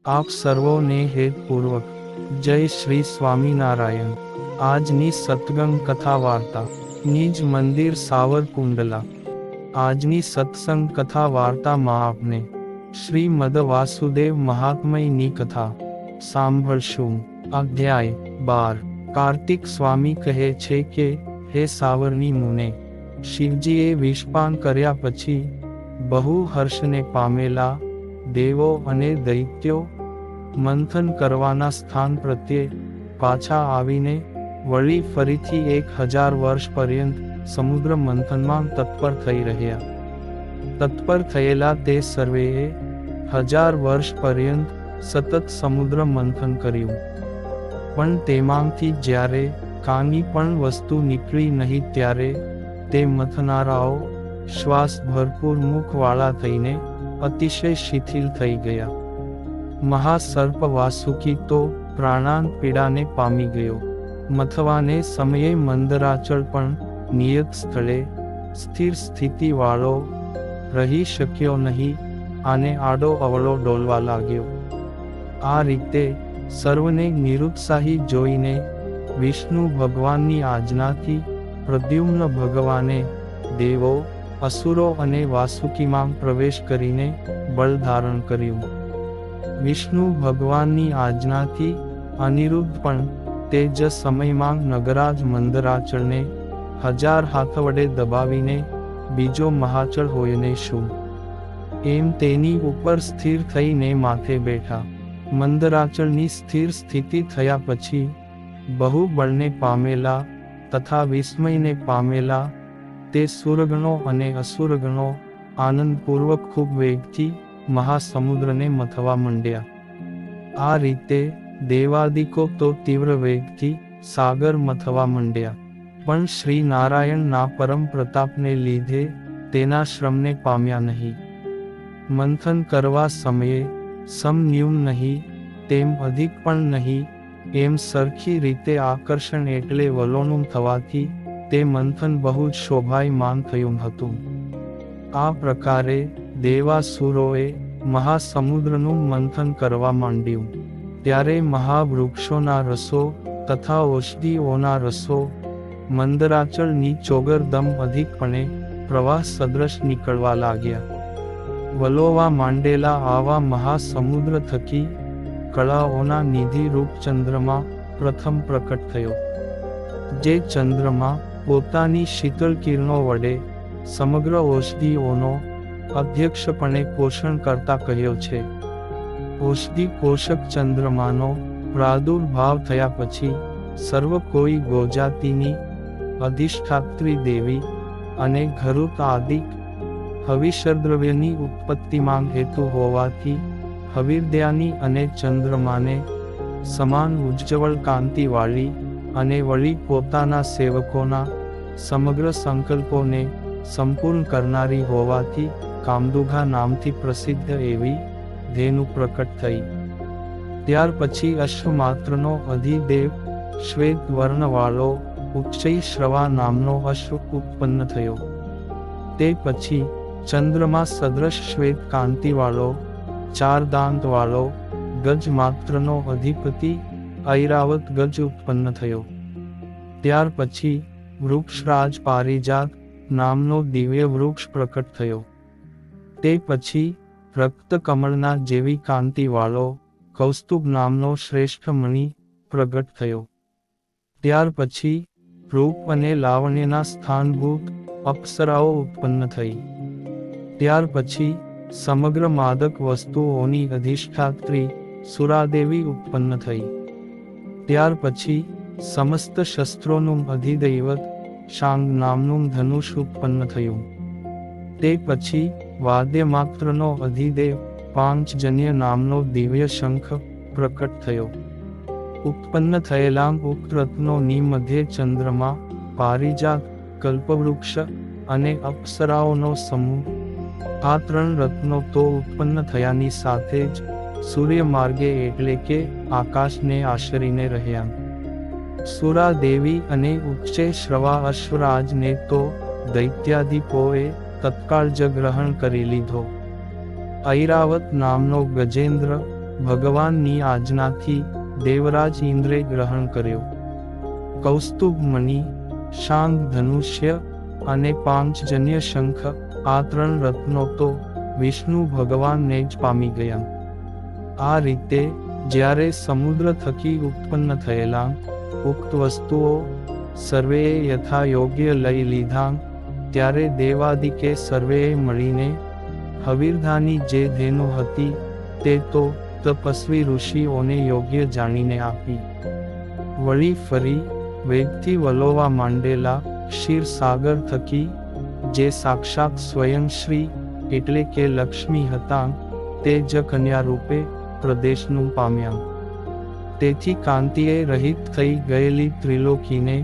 આપ સર્વોને હેતપૂર્વક જય શ્રી સ્વામિનારાયણ। આજની સત્સંગ કથા વાર્તા નિજ મંદિર સાવરકુંડલા। આજની સત્સંગ કથા વાર્તામાં આપને શ્રીમદ વાસુદેવ મહાત્મ્યની કથા સાંભળશું। અધ્યાય 12। કાર્તિક સ્વામી કહે છે કે, હે સાવરની મુને, શિવજીએ વિષપાન કર્યા પછી બહુ હર્ષને પામેલા દેવો અને દૈત્યો મંથન કરવાના સ્થાન પ્રત્યે પાછા આવીને વળી ફરીથી 1000 વર્ષ પર્યંત સમુદ્ર મંથનમાં તત્પર થઈ રહ્યા। તત્પર થયેલા તે સર્વેએ 1000 વર્ષ પર્યંત સતત સમુદ્ર મંથન કર્યું, પણ તેમાંથી જ્યારે કાંઈ પણ વસ્તુ નીકળી નહીં ત્યારે તે મંથનારાઓ શ્વાસ ભરપૂર મુખવાળા થઈને અતિશય શિથિલ થઈ ગયા। મહાસર્પ વાસુકી તો પ્રાણાંત પીડાને પામી ગયો। મથવાને સમયે મંદરાચળ પણ નિયત સ્થળે સ્થિર સ્થિતિવાળો રહી શક્યો નહીં, આને આડો અવળો ડોલવા લાગ્યો। આ રીતે સર્વને નિરુત્સાહી જોઈને વિષ્ણુ ભગવાનની આજ્ઞાથી પ્રદ્યુમ્ન ભગવાને દેવો, અસુરો અને વાસુકીમાં પ્રવેશ કરીને બળ ધારણ કર્યું। વિષ્ણુ ભગવાનની આજ્ઞાથી અનિરુદ્ધ પણ તે જ સમયમાં નગરાજ મંદરાચળને 1000 હાથ વડે દબાવીને બીજો મહાચળ હોયને શું એમ તેની ઉપર સ્થિર થઈને માથે બેઠા। મંદરાચળની સ્થિર સ્થિતિ થયા પછી બહુ બળને પામેલા તથા વિસ્મયને પામેલા તે સુરગણો અને અસુરગણો આનંદપૂર્વક ખૂબ વેગથી મહાસમુદ્રને મથવા માંડ્યા। આ રીતે દેવાદિકો તો તીવ્ર વેગથી સાગર મથવા માંડ્યા, પણ શ્રી નારાયણના પરમ પ્રતાપને લીધે તેના શ્રમને પામ્યા નહીં। મંથન કરવા સમયે સમ ન્યૂન નહીં, તેમ અધિક પણ નહીં, એમ સરખી રીતે આકર્ષણ એટલે વલોણું થવાથી તે મંથન બહુ જ શોભાયમાન થયું હતું। આ પ્રકારે દેવાસુરોએ મહાસમુદ્રનું મંથન કરવા માંડ્યું, ત્યારે મહાવૃક્ષોના રસો તથા ઔષધિઓના રસો મંદરાચળની ચોગરદમ અધિકપણે પ્રવાહ સદૃશ નીકળવા લાગ્યા। વલોવા માંડેલા આવા મહાસમુદ્ર થકી કળાઓના નિધિ રૂપ ચંદ્રમા પ્રથમ પ્રકટ થયો, જે ચંદ્રમા પોતાની શીતળ કિરણો વડે સમગ્ર ઔષધિઓનો અધ્યક્ષપણે પોષણ કરતા કહ્યો છે। ઔષધિ પોષક ચંદ્રમાનો પ્રાદુર્ભાવ થયા પછી સર્વ કોઈ ગોજાતિની અધિષ્ઠાત્રી દેવી અને ઘરુત આદિક હવિષદ્રવ્યની ઉત્પત્તિમાં હેતુ હોવાથી હવિર્દ્યાની અને ચંદ્રમાને સમાન ઉજ્જવળ કાંતિવાળી અને વળી પોતાના સેવકોના સમગ્ર સંકલ્પોને સંપૂર્ણ કરનારી હોવાથી કામદુઘા નામથી પ્રસિદ્ધ એવી ધેનુ પ્રકટ થઈ। ત્યાર પછી અશ્વમાત્રનો અધિદેવ શ્વેત વર્ણવાળો ઉચ્ચૈ શ્રવા નામનો અશ્વ ઉત્પન્ન થયો। તે પછી ચંદ્રમા સદૃશ શ્વેત કાંતિવાળો 4 દાંતવાળો ગજ માત્રનો અધિપતિ ઐરાવત ગજ ઉત્પન્ન થયો। ત્યાર પછી વૃક્ષરાજ પારિજાત નામનો દિવ્ય વૃક્ષ પ્રકટ થયો। તે પછી રક્તકમળના જેવી કાંતિવાળો કૌસ્તુભ નામનો શ્રેષ્ઠ મણિ પ્રગટ થયો। ત્યાર પછી રૂપ અને લાવણ્યના સ્થાનભૂત અપ્સરાઓ ઉત્પન્ન થઈ। ત્યાર પછી સમગ્ર માદક વસ્તુઓની અધિષ્ઠાત્રી સુરાદેવી ઉત્પન્ન થઈ। ત્યાર પછી સમસ્ત શસ્ત્રોનું અધિદૈવત શાંગ નામનું ધનુષ ઉત્પન્ન થયું। તે પછી વાદ્યમાત્રનો અધિદેવ પાંચજન્ય નામનો દિવ્ય શંખ પ્રકટ થયો। ઉત્પન્ન થયેલા ઉક્ત રત્નોની મધ્યે ચંદ્રમા, પારિજાત, કલ્પવૃક્ષ અને અપ્સરાઓનો સમૂહ, આ 3 રત્નો તો ઉત્પન્ન થયાની સાથે જ સૂર્ય માર્ગે એટલે કે આકાશને આશરીને રહ્યા। સુરાદેવી અને ઉચ્ચે શ્રવા અશ્વરાજને તો દૈત્યાદિકોએ તત્કાળ જ ગ્રહણ કરી લીધો। ઐરાવત નામનો ગજેન્દ્ર ભગવાનની આજ્ઞાથી દેવરાજ ઇન્દ્રે ગ્રહણ કર્યો. કૌસ્તુભ મણિ, શાંગ ધનુષ્ય અને પાંચજન્ય શંખ, આ 3 રત્નો તો વિષ્ણુ ભગવાનને જ પામી ગયા. આ રીતે જ્યારે સમુદ્ર થકી ઉત્પન્ન થયેલા ઉક્ત વસ્તુઓ સર્વેએ યથા યોગ્ય લઈ લીધા, ત્યારે દેવાદિકે સર્વેએ મળીને હવિર્ધાની જે ધેનુ હતી તે તો તપસ્વી ઋષિઓને યોગ્ય જાણીને આપી. વળી ફરી વેગથી વલોવા માંડેલા ક્ષીર સાગર થકી જે સાક્ષાત સ્વયં શ્રી એટલે કે લક્ષ્મી હતા તે જ કન્યા રૂપે પ્રદેશનું પામ્યા. તેથી કાંતિએ રહિત થઈ ગયેલી ત્રિલોકીને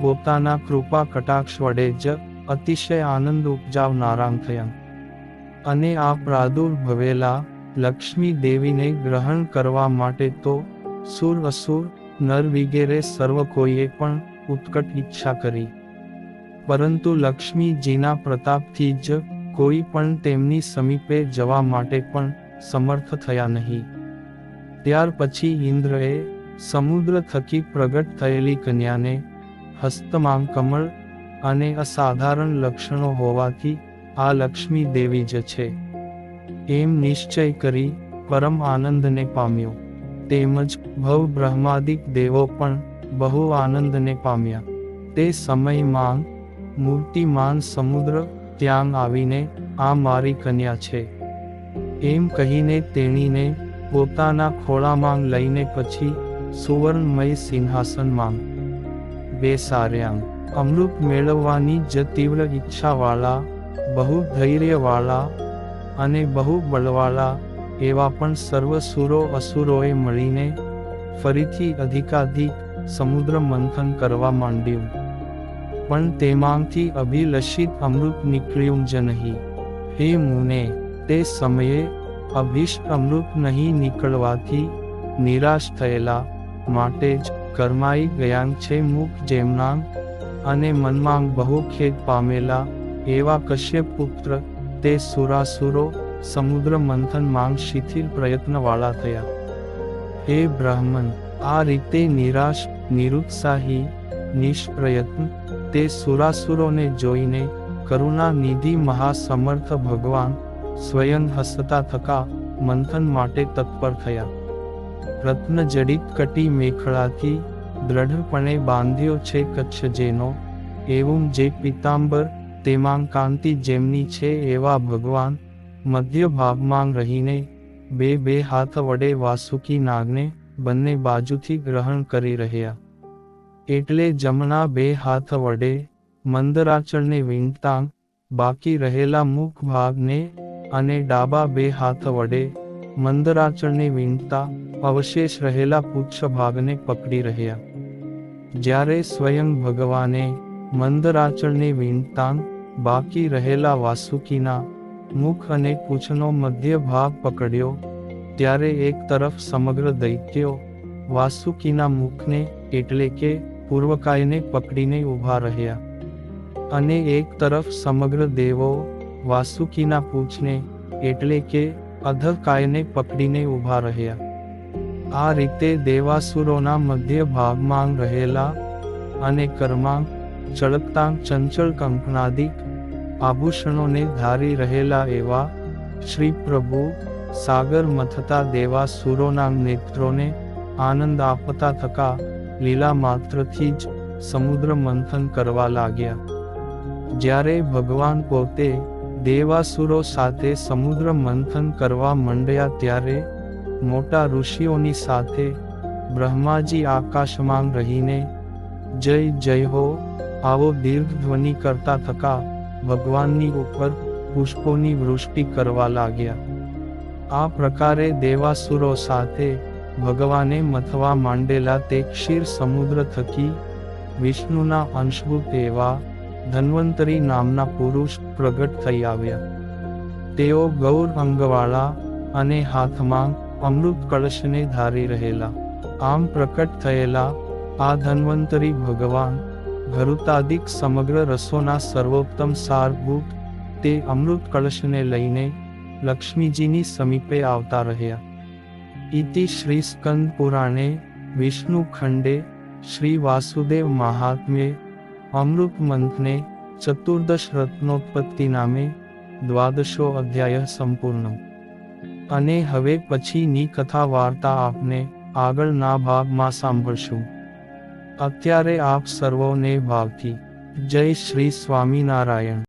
પોતાના કૃપા કટાક્ષ વડે જ અતિશય આનંદ ઉપજાવનારા થયા. અને આ પ્રાદુર્ભવેલા લક્ષ્મી દેવીને ગ્રહણ કરવા માટે તો સુર અસુર નર વિગેરે સર્વ કોઈએ પણ ઉત્કટ ઈચ્છા કરી, પરંતુ લક્ષ્મીજીના પ્રતાપથી જ કોઈ પણ તેમની સમીપે જવા માટે પણ સમર્થ થયા નહીં. ત્યાર પછી ઇન્દ્રએ સમુદ્ર થકી પ્રગટ થયેલી કન્યાને હસ્તમાં કમળ અને અસાધારણ લક્ષણો હોવાથી આ લક્ષ્મી દેવી જ છે એમ નિશ્ચય કરી પરમ આનંદને પામ્યો. તેમજ ભવ બ્રહ્માદિક દેવો પણ બહુ આનંદને પામ્યા. તે સમયમાં મૂર્તિમાન સમુદ્ર ત્યાં આવીને આ મારી કન્યા છે એમ કહીને તેણીને પોતાના ખોળામાં લઈને પછી સુવર્ણમય સિંહાસનમાં બેસાડ્યા. અમૃત મેળવવાની જ તીવ્ર ઈચ્છાવાળા, બહુ ધૈર્યવાળા અને બહુ બળવાળા એવા પણ સર્વ સુરો અસુરોએ મળીને ફરીથી અધિકાધિક સમુદ્ર મંથન કરવા માંડ્યું, પણ તેમાંથી અભિલષિત અમૃત નીકળ્યું જ નહીં. હે મુને, તે સમયે અભિષ્ટ અમૃત નહીં નીકળવાથી નિરાશ થયેલા માટે જ કરમાઈ ગયા છે મુખ જેમના અને મનમાં બહુ ખેદ પામેલા એવા કશ્યપ પુત્ર તે સુરાસુરો સમુદ્ર મંથન માંગ શિથિલ પ્રયત્નવાળા થયા. હે બ્રાહ્મણ, આ રીતે નિરાશ, નિરુત્સાહી, નિષ્પ્રયત્ન તે સુરાસુરોને જોઈને કરુણા નિધિ મહાસમર્થ ભગવાન સ્વયં હસતા થકા મંથન માટે તત્પર થયા. રત્નજડિત કટી મેખલાથી દ્રઢપણે બાંધ્યો છે કચ્છ જેનો, એવું જે પિતાંબર તેમાં કાંતિ જેમની છે એવા ભગવાન મધ્ય ભાગમાં રહીને બે હાથ વડે વાસુકી નાગને બંને બાજુથી ગ્રહણ કરી રહ્યા. એટલે જમણા 2 હાથ વડે મંદરાચળને વીંટતા બાકી રહેલા મુખ ભાગને અને ડાબા 2 હાથ વડે મંદરાચળને વીંટતા અવશેષ રહેલા પુચ્છ ભાગને પકડી રહ્યા. જ્યારે સ્વયં ભગવાને મંદરાચળને વીંટતા બાકી રહેલા વાસુકીના મુખ અને પૂંછનો મધ્ય ભાગ પકડ્યો, ત્યારે એક તરફ સમગ્ર દૈત્યો વાસુકીના મુખને એટલે કે પૂર્વકાયને પકડીને ઊભા રહ્યા, અને એક તરફ સમગ્ર દેવો વાસુકીના પૂંછને એટલે કે અધકાયને પકડીને ઊભા રહ્યા. આ રીતે દેવાસુરોના મધ્ય ભાગમાં રહેલા અને કર્માંગ ચળકતા ચંચળ કંકણાદિક આભૂષણોને ધારી રહેલા એવા શ્રી પ્રભુ સાગર મથતા દેવાસુરોના નેત્રોને આનંદ આપતા થકા લીલા માત્રથી જ સમુદ્ર મંથન કરવા લાગ્યા. જ્યારે ભગવાન પોતે દેવાસુરો સાથે સમુદ્ર મંથન કરવા માંડ્યા ત્યારે મોટા ઋષિઓની સાથે બ્રહ્માજી આકાશમાં રહીને જય જય હો આવો દીર્ઘ ધ્વનિ કરતા થકા ભગવાનની ઉપર પુષ્પોની વૃષ્ટિ કરવા લાગ્યા. આ પ્રકારે દેવાસુરો સાથે ભગવાને મથવા માંડેલા તે ક્ષીર સમુદ્ર થકી વિષ્ણુના અંશભૂત એવા ધન્વંતરી નામના પુરુષ પ્રગટ થઈ આવ્યા. તેઓ ગૌર અંગવાળા અને હાથમાં અમૃત કળશને ધારી રહેલા. આમ પ્રકટ થયેલા આ ધન્વંતરી ભગવાન ઘરુતાદિક સમગ્ર રસોના સર્વોત્તમ સારભૂત તે અમૃત કળશને લઈને લક્ષ્મીજીની સમીપે આવતા રહ્યા. इति श्री स्कंद पुराणे विष्णु खंडे श्री वासुदेव महात्म्ये अमृत मंथने चतुर्दश रत्नोत्पत्ति नामे द्वादशो अध्याय संपूर्ण। અને હવે પછીની કથા વાર્તા આપને આગળના ભાગમાં સાંભળશું। અત્યારે આપ સર્વોને ભાવથી જય શ્રી સ્વામિનારાયણ।